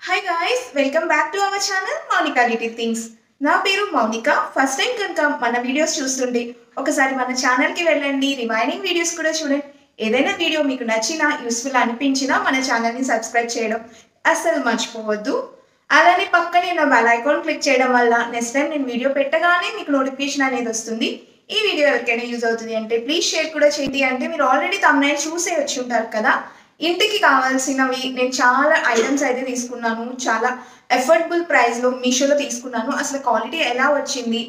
Hi guys, welcome back to our channel Monica Little Things. నా పేరు Mounika. First time కనుక మన వీడియోస్ చూస్తుంటే ఒకసారి మన ఛానల్కి వెళ్ళండి, రిమైనింగ్ వీడియోస్ కూడా చూడండి. ఏదైనా వీడియో మీకు నచ్చినా యూస్ఫుల్ అనిపించినా మన ఛానల్ని సబ్స్క్రైబ్ చేయడం అస్సలు మర్చిపోవద్దు. అలానే పక్కనే నా బెల్ ఐకాన్ క్లిక్ చేయడం వల్ల నెక్స్ట్ టైం నేను వీడియో పెట్టగానే మీకు నోటిఫికేషన్ అనేది వస్తుంది. ఈ వీడియో ఎవరికైనా యూజ్ అవుతుంది అంటే ప్లీజ్ షేర్ కూడా చేయండి. అంటే మీరు ఆల్రెడీ తమ్నైల్ చూసే వచ్చి ఉంటారు కదా. ఇంటికి కావాల్సినవి నేను చాలా ఐటమ్స్ అయితే తీసుకున్నాను. చాలా ఎఫర్డబుల్ ప్రైస్లో మీషోలో తీసుకున్నాను. అసలు క్వాలిటీ ఎలా వచ్చింది,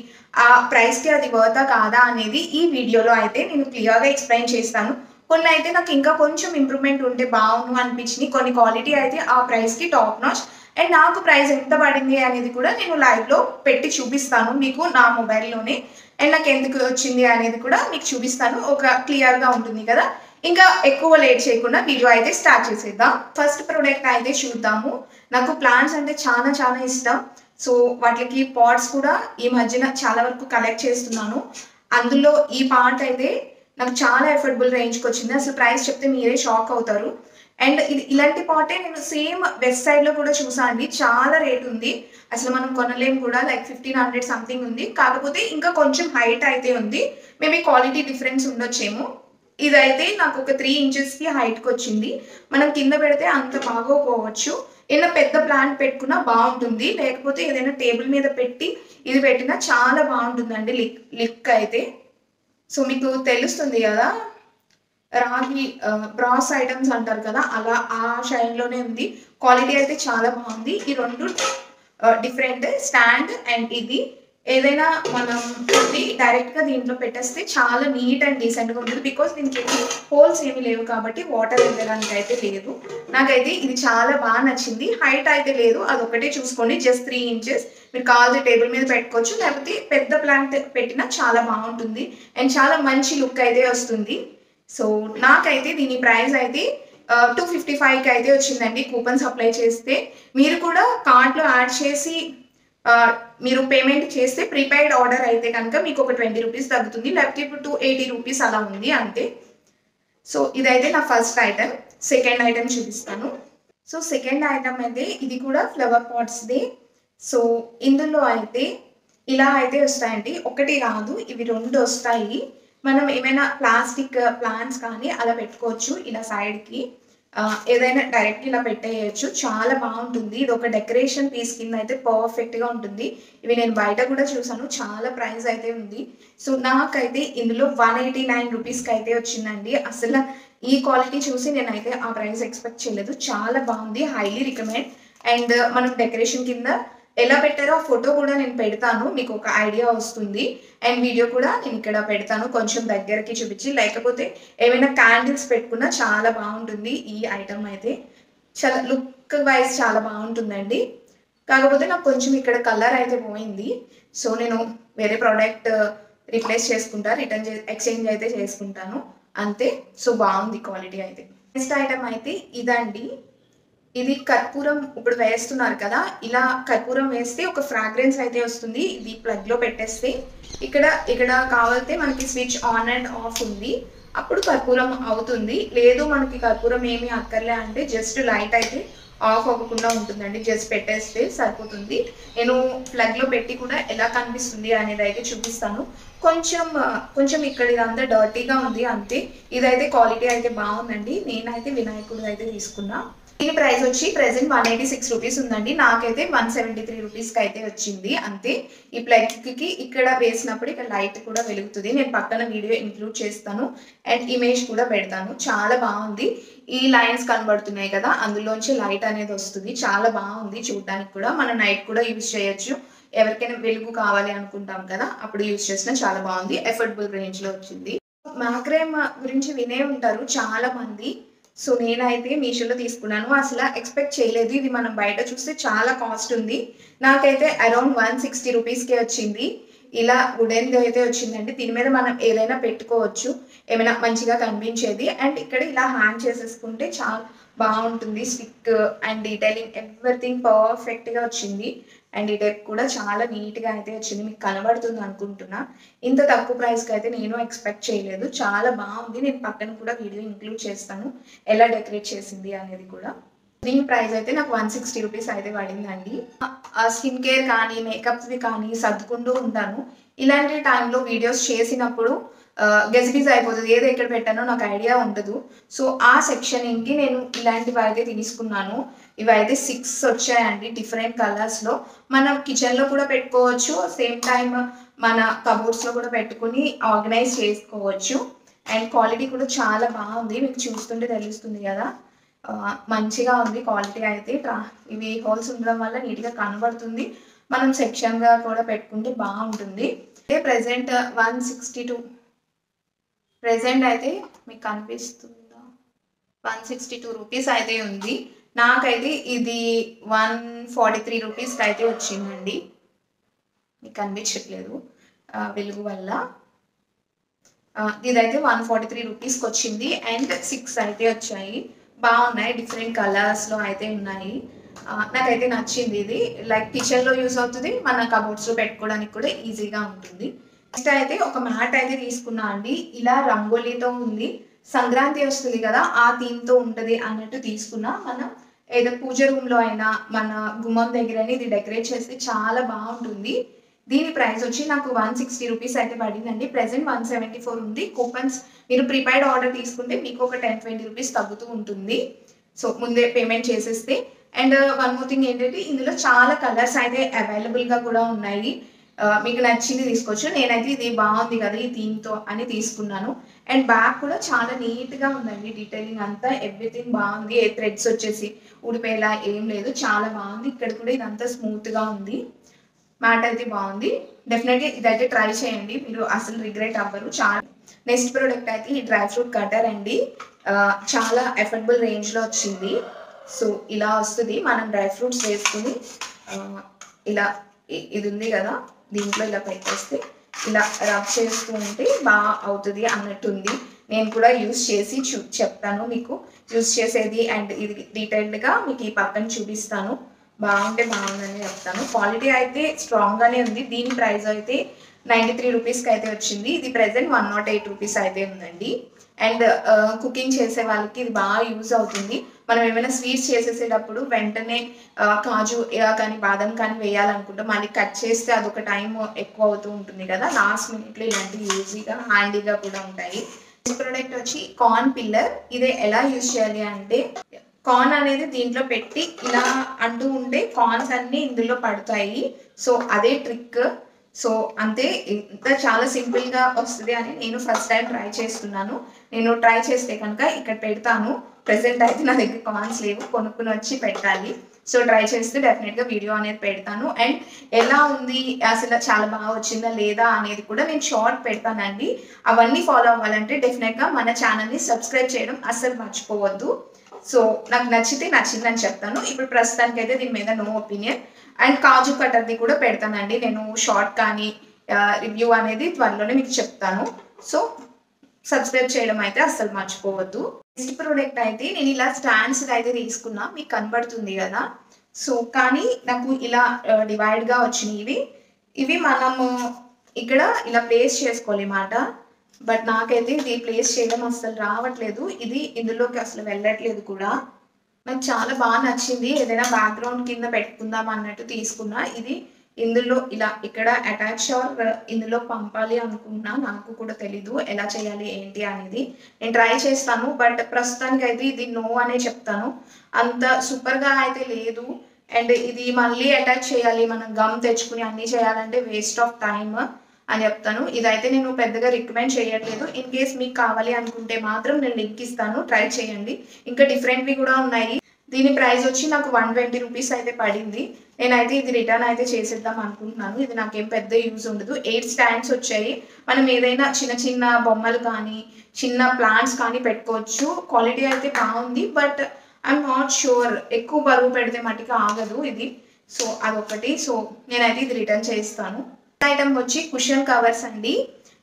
ఆ ప్రైస్కి అది వర్తా కాదా అనేది ఈ వీడియోలో అయితే నేను క్లియర్గా ఎక్స్ప్లెయిన్ చేస్తాను. కొన్ని అయితే నాకు ఇంకా కొంచెం ఇంప్రూవ్మెంట్ ఉంటే బాగుండు అనిపించింది. కొన్ని క్వాలిటీ అయితే ఆ ప్రైస్కి టాప్ నాచ్. అండ్ నాకు ప్రైస్ ఎంత పడింది అనేది కూడా నేను లైవ్లో పెట్టి చూపిస్తాను మీకు నా మొబైల్లోనే. అండ్ నాకు ఎందుకు వచ్చింది అనేది కూడా మీకు చూపిస్తాను. ఒక క్లియర్గా ఉంటుంది కదా. ఇంకా ఎక్కువ లేట్ చేయకుండా వీడియో అయితే స్టార్ట్ చేసేద్దాం. ఫస్ట్ ప్రోడక్ట్ అయితే చూద్దాము. నాకు ప్లాంట్స్ అంటే చాలా చాలా ఇష్టం. సో వాటికి పాట్స్ కూడా ఈ మధ్యన చాలా వరకు కలెక్ట్ చేస్తున్నాను. అందులో ఈ పార్ట్ అయితే నాకు చాలా ఎఫర్డబుల్ రేంజ్కి వచ్చింది. అసలు ప్రైస్ చెప్తే మీరే షాక్ అవుతారు. అండ్ ఇది ఇలాంటి పాటే నేను సేమ్ వెస్ట్ సైడ్లో కూడా చూసాను అండి. చాలా రేట్ ఉంది, అసలు మనం కొనలేము కూడా. లైక్ 1500 సంథింగ్ ఉంది. కాకపోతే ఇంకా కొంచెం హైట్ అయితే ఉంది. మేబీ క్వాలిటీ డిఫరెన్స్ ఉండొచ్చేమో. ఇదైతే నాకు ఒక 3 ఇంచెస్కి హైట్కి వచ్చింది. మనం కింద పెడితే అంత బాగోపోవచ్చు. ఏదైనా పెద్ద ప్లాంట్ పెట్టుకున్నా బాగుంటుంది, లేకపోతే ఏదైనా టేబుల్ మీద పెట్టి ఇది పెట్టినా చాలా బాగుంటుందండి లిక్ అయితే. సో మీకు తెలుస్తుంది కదా, రాగి బ్రాస్ ఐటమ్స్ అంటారు కదా, అలా ఆ షైన్లోనే ఉంది. క్వాలిటీ అయితే చాలా బాగుంది. ఈ రెండు డిఫరెంట్ స్టాండ్ అండ్ ఇది ఏదైనా మనం డైరెక్ట్గా దీంట్లో పెట్టేస్తే చాలా నీట్ అండ్ డీసెంట్గా ఉంటుంది. బికాస్ దీనికి హోల్స్ ఏమి లేవు కాబట్టి వాటర్ వెళ్ళడానికి అయితే లేదు. నాకైతే ఇది చాలా బాగా నచ్చింది. హైట్ అయితే లేదు, అదొకటే చూసుకోండి. Just 3 inches. మీరు కావాల్సి టేబుల్ మీద పెట్టుకోవచ్చు, లేకపోతే పెద్ద ప్లాంట్ పెట్టినా చాలా బాగుంటుంది. అండ్ చాలా మంచి లుక్ అయితే వస్తుంది. సో నాకైతే దీని ప్రైస్ అయితే 255కి అయితే వచ్చిందండి కూపన్స్ అప్లై చేస్తే. మీరు కూడా కార్ట్లో యాడ్ చేసి మీరు పేమెంట్ చేస్తే ప్రీపెయిడ్ ఆర్డర్ అయితే కనుక మీకు ఒక 20 రూపీస్ తగ్గుతుంది, లేకపోతే ఇప్పుడు 280 రూపీస్ అలా ఉంది అంతే. సో ఇదైతే నా ఫస్ట్ ఐటమ్. సెకండ్ ఐటమ్ చూపిస్తాను. సో సెకండ్ ఐటమ్ అయితే ఇది కూడా ఫ్లవర్ పాట్స్ది. సో ఇందులో అయితే ఇలా అయితే వస్తాయండి, ఒకటి రాదు, ఇవి 2 వస్తాయి. మనం ఏమైనా ప్లాస్టిక్ ప్లాంట్స్ కానీ అలా పెట్టుకోవచ్చు. ఇలా సైడ్కి ఏదైనా డైరెక్ట్ ఇలా పెట్టేయచ్చు. చాలా బాగుంటుంది. ఇది ఒక డెకరేషన్ పీస్ కింద అయితే పర్ఫెక్ట్గా ఉంటుంది. ఇవి నేను బయట కూడా చూసాను, చాలా ప్రైస్ అయితే ఉంది. సో నాకైతే ఇందులో 189 రూపీస్కి అయితే వచ్చిందండి. అసలు ఈ క్వాలిటీ చూసి నేనైతే ఆ ప్రైస్ ఎక్స్పెక్ట్ చేయలేదు. చాలా బాగుంది, హైలీ రికమెండ్. అండ్ మనం డెకరేషన్ కింద ఎలా పెట్టారో ఆ ఫోటో కూడా నేను పెడతాను, మీకు ఒక ఐడియా వస్తుంది. అండ్ వీడియో కూడా నేను ఇక్కడ పెడతాను కొంచెం దగ్గరకి చూపించి. లేకపోతే ఏమైనా క్యాండిల్స్ పెట్టుకున్నా చాలా బాగుంటుంది. ఈ ఐటమ్ అయితే చాలా లుక్ వైజ్ చాలా బాగుంటుందండి. కాకపోతే నాకు కొంచెం ఇక్కడ కలర్ అయితే పోయింది. సో నేను వేరే ప్రోడక్ట్ రీప్లేస్ చేసుకుంటా, ఎక్స్చేంజ్ అయితే చేసుకుంటాను అంతే. సో బాగుంది క్వాలిటీ అయితే. నెక్స్ట్ ఐటమ్ అయితే ఇదండి. ఇది కర్పూరం ఇప్పుడు వేస్తున్నారు కదా, ఇలా కర్పూరం వేస్తే ఒక ఫ్రాగ్రెన్స్ అయితే వస్తుంది. ఇది ప్లగ్లో పెట్టేస్తే ఇక్కడ కావాలంటే మనకి స్విచ్ ఆన్ అండ్ ఆఫ్ ఉంది, అప్పుడు కర్పూరం అవుతుంది. లేదు మనకి కర్పూరం ఏమీ అక్కర్లే అంటే జస్ట్ లైట్ అయితే ఆఫ్ అవ్వకుండా ఉంటుందండి. జస్ట్ పెట్టేస్తే సరిపోతుంది. నేను ప్లగ్లో పెట్టి కూడా ఎలా కనిపిస్తుంది అనేది అయితే చూపిస్తాను. కొంచెం ఇక్కడ ఇదంతా డర్టీగా ఉంది అంతే. ఇదైతే క్వాలిటీ అయితే బాగుందండి. నేనైతే వినాయకుడు అయితే తీసుకున్నా. దీని ప్రైస్ వచ్చి ప్రెసెంట్ 186 రూపీస్ ఉందండి. నాకైతే 173 రూపీస్కి అయితే వచ్చింది అంతే. ఈ ప్లగ్కి ఇక్కడ వేసినప్పుడు ఇక్కడ లైట్ కూడా వెలుగుతుంది. నేను పక్కన వీడియో ఇంక్లూడ్ చేస్తాను అండ్ ఇమేజ్ కూడా పెడతాను. చాలా బాగుంది. ఈ లైన్స్ కనబడుతున్నాయి కదా, అందులోంచి లైట్ అనేది వస్తుంది. చాలా బాగుంది చూడడానికి కూడా. మనం నైట్ కూడా యూజ్ చేయొచ్చు. ఎవరికైనా వెలుగు కావాలి అనుకుంటాం కదా, అప్పుడు యూజ్ చేసినా చాలా బాగుంది. ఎఫర్డబుల్ రేంజ్లో వచ్చింది. మ్యాక్రేమ్ గురించి వినే ఉంటారు చాలా మంది. సో నేనైతే మీషోలో తీసుకున్నాను. అసలు ఎక్స్పెక్ట్ చేయలేదు, ఇది మనం బయట చూస్తే చాలా కాస్ట్ ఉంది. నాకైతే అరౌండ్ 160 రూపీస్కే వచ్చింది. ఇలా వుడెన్ది అయితే వచ్చిందండి. దీని మీద మనం ఏదైనా పెట్టుకోవచ్చు, ఏమైనా మంచిగా కనిపించేది. అండ్ ఇక్కడ ఇలా హ్యాంగ్ చేసేసుకుంటే చాలా బాగుంటుంది. స్టిక్ అండ్ డీటెయిలింగ్ ఎవ్రీథింగ్ పర్ఫెక్ట్గా వచ్చింది. అండ్ ఈ టైప్ కూడా చాలా నీట్గా అయితే వచ్చింది. మీకు కనబడుతుంది అనుకుంటున్నా. ఇంత తక్కువ ప్రైస్కి అయితే నేను ఎక్స్పెక్ట్ చేయలేదు. చాలా బాగుంది. నేను పక్కన కూడా వీడియో ఇంక్లూడ్ చేస్తాను ఎలా డెకరేట్ చేసింది అనేది కూడా. దీని ప్రైస్ అయితే నాకు 160 రూపీస్ అయితే పడిందండి. స్కిన్ కేర్ కానీ మేకప్స్వి కానీ సర్దుకుంటూ ఉంటాను. ఇలాంటి టైంలో వీడియోస్ చేసినప్పుడు గజిబిజి అయిపోతుంది, ఏది ఎక్కడ పెట్టానో నాకు ఐడియా ఉండదు. సో ఆ సెక్షన్కి నేను ఇలాంటివి అయితే తీసుకున్నాను. ఇవైతే 6 వచ్చాయండి డిఫరెంట్ కలర్స్లో. మనం కిచెన్లో కూడా పెట్టుకోవచ్చు, సేమ్ టైం మన కబోర్డ్స్లో కూడా పెట్టుకుని ఆర్గనైజ్ చేసుకోవచ్చు. అండ్ క్వాలిటీ కూడా చాలా బాగుంది, మీకు చూస్తుంటే తెలుస్తుంది కదా. మంచిగా ఉంది క్వాలిటీ అయితే. ఇవి హోల్స్ ఉండడం వల్ల నీట్గా కనబడుతుంది. మనం సెక్షన్గా కూడా పెట్టుకుంటే బాగుంటుంది. ప్రెసెంట్ 162 ప్రెసెంట్ అయితే మీకు కనిపిస్తుందా, 162 రూపీస్ అయితే ఉంది. నాకైతే ఇది 143 రూపీస్కి అయితే వచ్చిందండి. మీకు కనిపించట్లేదు వెలుగు వల్ల. ఇదైతే 143 రూపీస్కి వచ్చింది. అండ్ 6 అయితే వచ్చాయి. బాగున్నాయి, డిఫరెంట్ కలర్స్లో అయితే ఉన్నాయి. నాకైతే నచ్చింది ఇది. లైక్ కిచెన్లో యూజ్ అవుతుంది, మన కబోర్డ్స్లో పెట్టుకోవడానికి కూడా ఈజీగా ఉంటుంది. నెక్స్ట్ అయితే ఒక మ్యాట్ అయితే తీసుకున్నా అండి. ఇలా రంగోలీతో ఉంది, సంక్రాంతి వస్తుంది కదా ఆ థీమ్తో ఉంటుంది అన్నట్టు తీసుకున్నా. మనం ఏదో పూజ రూమ్లో అయినా మన గుమ్మం దగ్గర ఇది డెకరేట్ చేస్తే చాలా బాగుంటుంది. దీని ప్రైస్ వచ్చి నాకు 160 రూపీస్ అయితే పడిందండి. ప్రెసెంట్ 174 ఉంది. కూపన్స్ మీరు ప్రీపెయిడ్ ఆర్డర్ తీసుకుంటే మీకు ఒక 10-20 రూపీస్ తగ్గుతూ ఉంటుంది. సో ముందే పేమెంట్ చేసేస్తే. అండ్ వన్ మోర్ థింగ్ ఏంటంటే ఇందులో చాలా కలర్స్ అయితే అవైలబుల్గా కూడా ఉన్నాయి. మీకు నచ్చింది తీసుకోవచ్చు. నేనైతే ఇది బాగుంది కదా ఈ థీమ్తో అని తీసుకున్నాను. అండ్ బ్యాగ్ కూడా చాలా నీట్గా ఉందండి, డీటెయిలింగ్ అంతా ఎవ్రీథింగ్ బాగుంది. ఏ థ్రెడ్స్ వచ్చేసి ఊడిపోయేలా ఏం లేదు, చాలా బాగుంది. ఇక్కడ కూడా ఇదంతా స్మూత్గా ఉంది. మ్యాట్ అయితే బాగుంది. డెఫినెట్గా ఇదైతే ట్రై చేయండి, మీరు అసలు రిగ్రెట్ అవ్వరు. చాలా నెక్స్ట్ ప్రోడక్ట్ అయితే ఈ డ్రై ఫ్రూట్ కటర్ అండి. చాలా అఫోర్డబుల్ రేంజ్లో వచ్చింది. సో ఇలా వస్తుంది, మనం డ్రై ఫ్రూట్స్ వేసుకుని ఇలా ఇది ఉంది కదా దీంట్లో ఇలా పెట్టేస్తే ఇలా రబ్ చేస్తూ ఉంటే బాగా అవుతుంది అన్నట్టుంది. నేను కూడా యూస్ చేసి చెప్తాను మీకు యూస్ చేసేది. అండ్ ఇది డీటెయిల్డ్గా మీకు ఈ పక్కన చూపిస్తాను. బాగుంటే బాగుందని చెప్తాను. క్వాలిటీ అయితే స్ట్రాంగ్గానే ఉంది. దీని ప్రైస్ అయితే 93 రూపీస్కి అయితే వచ్చింది. ఇది ప్రెసెంట్ 108 రూపీస్ అయితే ఉందండి. అండ్ కుకింగ్ చేసే వాళ్ళకి ఇది బాగా యూజ్ అవుతుంది. మనం ఏమైనా స్వీట్స్ చేసేసేటప్పుడు వెంటనే కాజు కానీ బాదం కానీ వేయాలనుకుంటాం, మళ్ళీ కట్ చేస్తే అదొక టైం ఎక్కువ అవుతూ ఉంటుంది కదా. లాస్ట్ మినిట్లో ఇలాంటివి ఈజీగా హ్యాండీగా కూడా ఉంటాయి. ఈ ప్రోడక్ట్ వచ్చి కార్న్ పిల్లర్. ఇదే ఎలా యూజ్ చేయాలి అంటే కార్న్ అనేది దీంట్లో పెట్టి ఇలా అంటూ ఉంటే కార్న్స్ అన్నీ ఇందులో పడతాయి. సో అదే ట్రిక్. సో అంతే, ఇంత చాలా సింపుల్గా వస్తుంది అని నేను ఫస్ట్ టైం ట్రై చేస్తున్నాను. నేను ట్రై చేస్తే కనుక ఇక్కడ పెడతాను. ప్రెసెంట్ అయితే నా దగ్గర కార్న్స్ లేవు, కొనుక్కుని వచ్చి పెట్టాలి. సో ట్రై చేస్తే డెఫినెట్గా వీడియో అనేది పెడతాను. అండ్ ఎలా ఉంది అసలు చాలా బాగా వచ్చిందా లేదా అనేది కూడా నేను షార్ట్ పెడతానండి. అవన్నీ ఫాలో అవ్వాలంటే డెఫినెట్గా మన ఛానల్ని సబ్స్క్రైబ్ చేయడం అస్సలు మర్చిపోవద్దు. సో నాకు నచ్చిందని చెప్తాను. ఇప్పుడు ప్రస్తుతానికి అయితే దీని మీద నో ఒపీనియన్. అండ్ కాజు కటర్ది కూడా పెడతానండి నేను షార్ట్ కానీ రివ్యూ అనేది త్వరలోనే మీకు చెప్తాను. సో సబ్స్క్రైబ్ చేయడం అయితే అస్సలు మర్చిపోవద్దు. నెక్స్ట్ ప్రోడక్ట్ అయితే నేను ఇలా స్టాండ్స్ అయితే తీసుకున్నా, మీకు కనబడుతుంది కదా. సో కానీ నాకు ఇలా డివైడ్గా వచ్చినాయి. ఇవి మనము ఇక్కడ ఇలా ప్లేస్ చేసుకోవాలి అన్నమాట. బట్ నాకైతే ఇది ప్లేస్ చేయడం అసలు రావట్లేదు, ఇది ఇందులోకి అసలు వెళ్ళట్లేదు కూడా. నాకు చాలా బాగా నచ్చింది. ఏదైనా బ్యాక్గ్రౌండ్ కింద పెట్టుకుందాం అన్నట్టు తీసుకున్నా. ఇది ఇందులో ఇలా ఇక్కడ అటాచ్ ఇందులో పంపాలి అనుకున్నా, నాకు కూడా తెలీదు ఎలా చేయాలి ఏంటి అనేది. నేను ట్రై చేస్తాను, బట్ ప్రస్తుతానికి అయితే ఇది నో అనే చెప్తాను. అంత సూపర్గా అయితే లేదు. అండ్ ఇది మళ్ళీ అటాచ్ చేయాలి, మనం గమ్ తెచ్చుకుని అన్నీ చేయాలంటే వేస్ట్ ఆఫ్ టైమ్ అని చెప్తాను. ఇదైతే నేను పెద్దగా రికమెండ్ చేయట్లేదు. ఇన్ కేస్ మీకు కావాలి అనుకుంటే మాత్రం నేను లింక్ ఇస్తాను, ట్రై చేయండి. ఇంకా డిఫరెంట్వి కూడా ఉన్నాయి. దీని ప్రైస్ వచ్చి నాకు 120 రూపీస్ అయితే పడింది. నేనైతే ఇది రిటర్న్ అయితే చేసేద్దాం అనుకుంటున్నాను. ఇది నాకేం పెద్ద యూజ్ ఉండదు. 8 స్టాండ్స్ వచ్చాయి. మనం ఏదైనా చిన్న చిన్న బొమ్మలు కానీ చిన్న ప్లాంట్స్ కానీ పెట్టుకోవచ్చు. క్వాలిటీ అయితే బాగుంది, బట్ ఐఎమ్ నాట్ షూర్, ఎక్కువ బరువు పెడితే మట్టికి ఆగదు ఇది. సో అదొకటి. సో నేనైతే ఇది రిటర్న్ చేస్తాను. ఐటమ్ వచ్చి కుషన్ కవర్స్ అండి.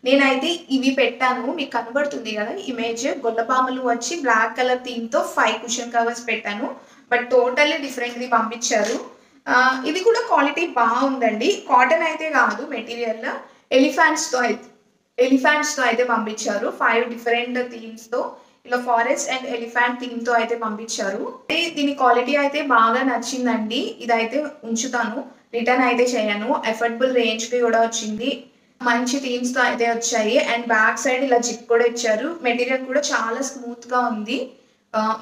నేనైతే ఇవి పెట్టాను, మీకు కనబడుతుంది కదా ఇమేజ్. గొల్లపాములు వచ్చి బ్లాక్ కలర్ థీమ్తో 5 కుషన్ కవర్స్ పెట్టాను, బట్ టోటల్లీ డిఫరెంట్ది పంపించారు. ఇది కూడా క్వాలిటీ బాగుందండి. కాటన్ అయితే కాదు మెటీరియల్, ఎలిఫెంట్స్తో అయితే పంపించారు. 5 డిఫరెంట్ థీమ్స్తో ఇలా ఫారెస్ట్ అండ్ ఎలిఫెంట్ థీమ్ తో అయితే పంపించారు. దీని క్వాలిటీ అయితే బాగా నచ్చిందండి. ఇదైతే ఉంచుతాను, రిటర్న్ అయితే చేయను. అఫోర్డబుల్ రేంజ్ కి కూడా వచ్చింది, మంచి థీమ్స్ తో అయితే వచ్చాయి. అండ్ బ్యాక్ సైడ్ ఇలా జిప్ కూడా ఇచ్చారు. మెటీరియల్ కూడా చాలా స్మూత్ గా ఉంది,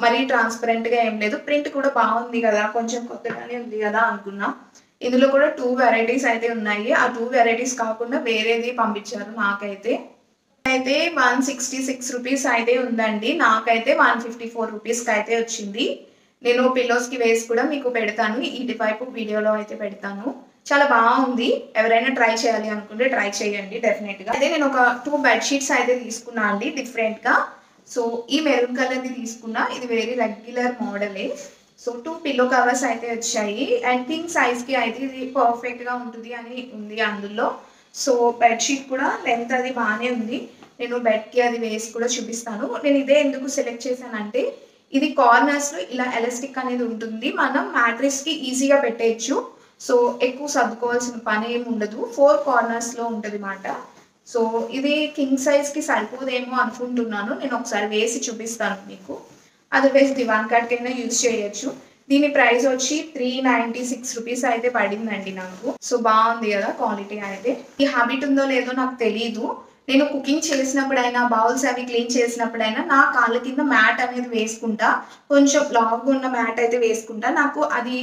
మరీ ట్రాన్స్పరెంట్ గా ఏం లేదు. ప్రింట్ కూడా బాగుంది కదా, కొంచెం కొత్తగానే ఉంది కదా అనుకున్నా. ఇందులో కూడా 2 వెరైటీస్ అయితే ఉన్నాయి. ఆ 2 వెరైటీస్ కాకుండా వేరేది పంపించారు నాకైతే. అయితే 166 రూపీస్ అయితే ఉందండి, నాకైతే 154 రూపీస్కి అయితే వచ్చింది. నేను పిల్లోస్కి వేసి కూడా మీకు పెడతాను, ఇటువైపు వీడియోలో అయితే పెడతాను. చాలా బాగుంది, ఎవరైనా ట్రై చేయాలి అనుకుంటే ట్రై చేయండి డెఫినెట్గా. అయితే నేను ఒక 2 బెడ్షీట్స్ అయితే తీసుకున్నా అండి డిఫరెంట్గా. సో ఈ మెరూన్ కలర్ది తీసుకున్నా, ఇది వెరీ రెగ్యులర్ మోడలే. సో 2 పిల్లో కవర్స్ అయితే వచ్చాయి. అండ్ కింగ్ సైజ్కి అయితే ఇది పర్ఫెక్ట్గా ఉంటుంది అని ఉంది అందులో. సో బెడ్షీట్ కూడా లెంత్ అది బాగానే ఉంది. నేను బెడ్కి అది వేసి కూడా చూపిస్తాను. నేను ఇదే ఎందుకు సెలెక్ట్ చేశానంటే, ఇది కార్నర్స్లో ఇలా ఎలాస్టిక్ అనేది ఉంటుంది, మనం మ్యాట్రెస్కి ఈజీగా పెట్టేయచ్చు. సో ఎక్కువ సర్దుకోవాల్సిన పని ఏమి ఉండదు, 4 కార్నర్స్లో ఉంటుంది అన్నమాట. సో ఇది కింగ్ సైజ్కి సరిపోదేమో అనుకుంటున్నాను, నేను ఒకసారి వేసి చూపిస్తాను మీకు. అదర్వైజ్ దివాన్ కట్ కైనా యూజ్ చేయొచ్చు. దీని ప్రైస్ వచ్చి 396 రూపీస్ అయితే పడిందండి నాకు. సో బాగుంది కదా క్వాలిటీ అయితే. ఈ హ్యాబిట్ ఉందో లేదో నాకు తెలీదు, నేను కుకింగ్ చేసినప్పుడైనా బౌల్స్ అవి క్లీన్ చేసినప్పుడైనా నా కాళ్ళ కింద మ్యాట్ అనేది వేసుకుంటా, కొంచెం లావుగా ఉన్న మ్యాట్ అయితే వేసుకుంటా. నాకు అది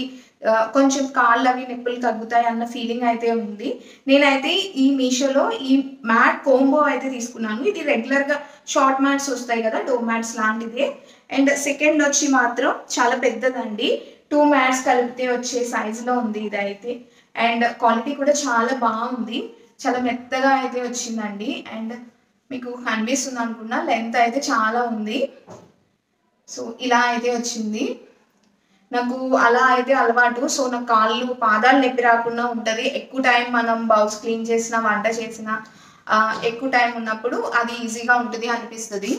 కొంచెం కాళ్ళు అవి నొప్పులు తగ్గుతాయి అన్న ఫీలింగ్ అయితే ఉంది. నేనైతే ఈ మీషోలో ఈ మ్యాట్ కోంబో అయితే తీసుకున్నాను. ఇది రెగ్యులర్గా షార్ట్ మ్యాట్స్ వస్తాయి కదా, డోర్ మ్యాట్స్ లాంటిదే. అండ్ సెకండ్ వచ్చి మాత్రం చాలా పెద్దదండి, 2 మ్యాట్స్ కలిపితే వచ్చే సైజులో ఉంది ఇదైతే. అండ్ క్వాలిటీ కూడా చాలా బాగుంది, చాలా మెత్తగా అయితే వచ్చిందండి. అండ్ మీకు కనిపిస్తుంది అనుకున్నా, లెంత్ అయితే చాలా ఉంది. సో ఇలా అయితే వచ్చింది. నాకు అలా అయితే అలవాటు. సో నాకు పాదాలు నొప్పి రాకుండా ఉంటుంది. ఎక్కువ టైం మనం బౌల్స్ క్లీన్ చేసినా, వంట చేసినా, ఎక్కువ టైం ఉన్నప్పుడు అది ఈజీగా ఉంటుంది అనిపిస్తుంది.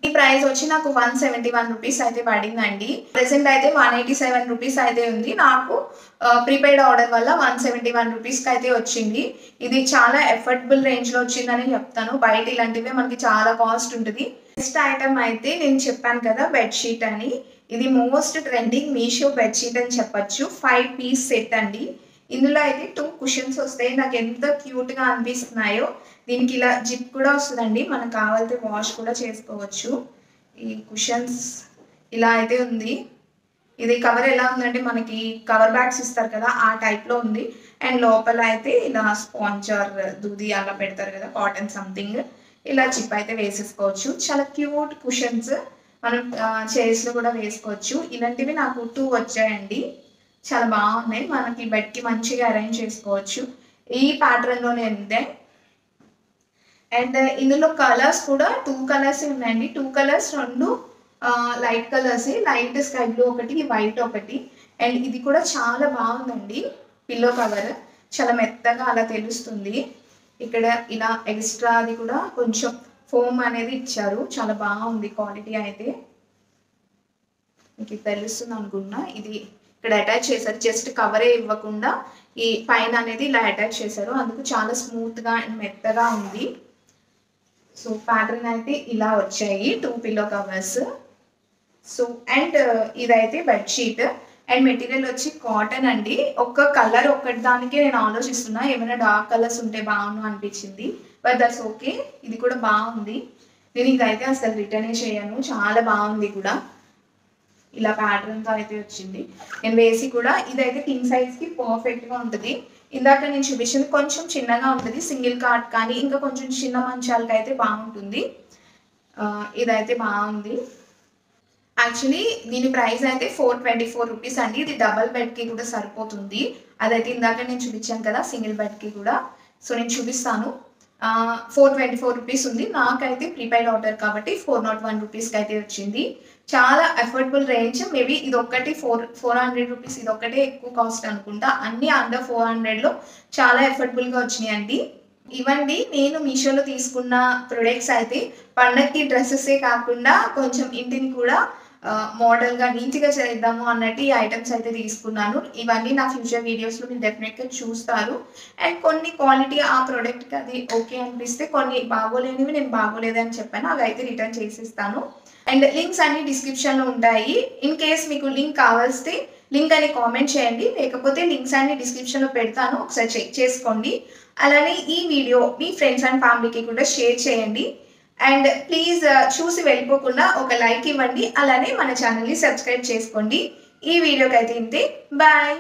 ఈ ప్రైస్ వచ్చి నాకు 171 రూపీస్ అయితే పడిందండి. ప్రెసెంట్ అయితే 187 రూపీస్ అయితే ఉంది. నాకు ప్రీపెయిడ్ ఆర్డర్ వల్ల 171 రూపీస్కి అయితే వచ్చింది. ఇది చాలా ఎఫర్డబుల్ రేంజ్లో వచ్చిందని చెప్తాను. బయట ఇలాంటివే మనకి చాలా కాస్ట్ ఉంటుంది. నెక్స్ట్ ఐటమ్ అయితే నేను చెప్పాను కదా బెడ్షీట్ అని, ఇది మోస్ట్ ట్రెండింగ్ మీషో బెడ్షీట్ అని చెప్పచ్చు. 5 పీస్ సెట్ అండి. ఇందులో అయితే 2 కుషన్స్ వస్తాయి, నాకు ఎంత క్యూట్గా అనిపిస్తున్నాయో. దీనికి ఇలా జిప్ కూడా వస్తుందండి, మనకు కావాలంటే వాష్ కూడా చేసుకోవచ్చు. ఈ కుషన్స్ ఇలా అయితే ఉంది. ఇది కవర్ ఎలా ఉందంటే, మనకి కవర్ బ్యాగ్స్ ఇస్తారు కదా ఆ టైప్లో ఉంది. అండ్ లోపల అయితే ఇలా స్పాంజ్ ఆర్ దూది అలా పెడతారు కదా, కాటన్ సంథింగ్, ఇలా జిప్ అయితే వేసేసుకోవచ్చు. చాలా క్యూట్ కుషన్స్, మనం చైర్స్లో కూడా వేసుకోవచ్చు. ఇలాంటివి నాకు 2 వచ్చాయండి, చాలా బాగున్నాయి. మనకి బెడ్కి మంచిగా అరేంజ్ చేసుకోవచ్చు. ఈ ప్యాటర్న్లోనే ఉంది. అండ్ ఇందులో కలర్స్ కూడా 2 కలర్స్ ఉన్నాయండి. 2 colours 2 light colours, light sky blue ఒకటి, వైట్ ఒకటి. అండ్ ఇది కూడా చాలా బాగుందండి. పిల్లో కవర్ చాలా మెత్తగా అలా తెలుస్తుంది. ఇక్కడ ఇలా ఎక్స్ట్రా అది కూడా కొంచెం ఫోమ్ అనేది ఇచ్చారు, చాలా బాగుంది క్వాలిటీ అయితే. మీకు తెలుస్తుంది అనుకున్నా, ఇది ఇక్కడ అటాచ్ చేశారు, జస్ట్ కవరే ఇవ్వకుండా ఈ పైన అనేది ఇలా అటాచ్ చేశారు, అందుకు చాలా స్మూత్గా అండ్ మెత్తగా ఉంది. సో ప్యాటర్న్ అయితే ఇలా వచ్చాయి 2 పిల్లో కవర్స్. సో అండ్ ఇదైతే బెడ్షీట్. అండ్ మెటీరియల్ వచ్చి కాటన్ అండి. ఒక్క కలర్ ఒక్కటి దానికే నేను ఆలోచిస్తున్నా, ఏమైనా డార్క్ కలర్స్ ఉంటే బాగుండు అనిపించింది, బట్ దట్స్ ఓకే. ఇది కూడా బాగుంది, నేను ఇదైతే అసలు రిటర్నే చేయను, చాలా బాగుంది కూడా. ఇలా ప్యాటర్న్తో అయితే వచ్చింది. నేను వేసి కూడా ఇదైతే కింగ్ సైజ్కి పర్ఫెక్ట్గా ఉంటుంది. ఇందాక నేను చూపించింది కొంచెం చిన్నగా ఉంటుంది, సింగిల్ కార్ట్ కానీ ఇంకా కొంచెం చిన్న మంచాలకి అయితే బాగుంటుంది. ఇదైతే బాగుంది. యాక్చువల్లీ దీని ప్రైస్ అయితే 424 రూపీస్ అండి. ఇది డబల్ బెడ్కి కూడా సరిపోతుంది. అదైతే ఇందాక నేను చూపించాను కదా సింగిల్ బెడ్కి కూడా. సో నేను చూపిస్తాను. 424 రూపీస్ ఉంది. నాకైతే ప్రీపెయిడ్ ఆర్డర్ కాబట్టి 401 రూపీస్కి అయితే వచ్చింది. చాలా అఫోర్డబుల్ రేంజ్. మేబీ ఇది ఒక్కటి 400 రూపీస్, ఇది ఒక్కటే ఎక్కువ కాస్ట్ అనుకుంటా. అన్నీ అండర్ 400లో చాలా అఫోర్డబుల్గా వచ్చినాయండి. ఇవండి నేను మీషోలో తీసుకున్న ప్రొడక్ట్స్ అయితే. పండగకి డ్రెస్సెసే కాకుండా కొంచెం ఇంటిని కూడా మోడల్గా నీట్గా చేద్దాము అన్నట్టు ఈ ఐటమ్స్ అయితే తీసుకున్నాను. ఇవన్నీ నా ఫ్యూచర్ వీడియోస్లో మీరు డెఫినెట్గా చూస్తారు. అండ్ కొన్ని క్వాలిటీ ఆ ప్రోడక్ట్కి అది ఓకే అనిపిస్తే, కొన్ని బాగోలేనివి నేను బాగోలేదని చెప్పాను, అవి అయితే రిటర్న్ చేసిస్తాను. అండ్ లింక్స్ అన్ని డిస్క్రిప్షన్లో ఉంటాయి. ఇన్ కేస్ మీకు లింక్ కావాల్స్తే లింక్ అని కామెంట్ చేయండి, లేకపోతే లింక్స్ అన్ని డిస్క్రిప్షన్లో పెడతాను, ఒకసారి చెక్ చేసుకోండి. అలానే ఈ వీడియో మీ ఫ్రెండ్స్ అండ్ ఫ్యామిలీకి కూడా షేర్ చేయండి. అండ్ ప్లీజ్ చూసి వెళ్ళిపోకుండా ఒక లైక్ ఇవ్వండి. అలానే మన ఛానల్ని సబ్స్క్రైబ్ చేసుకోండి. ఈ వీడియోకి అయితే ఇంతే. బాయ్.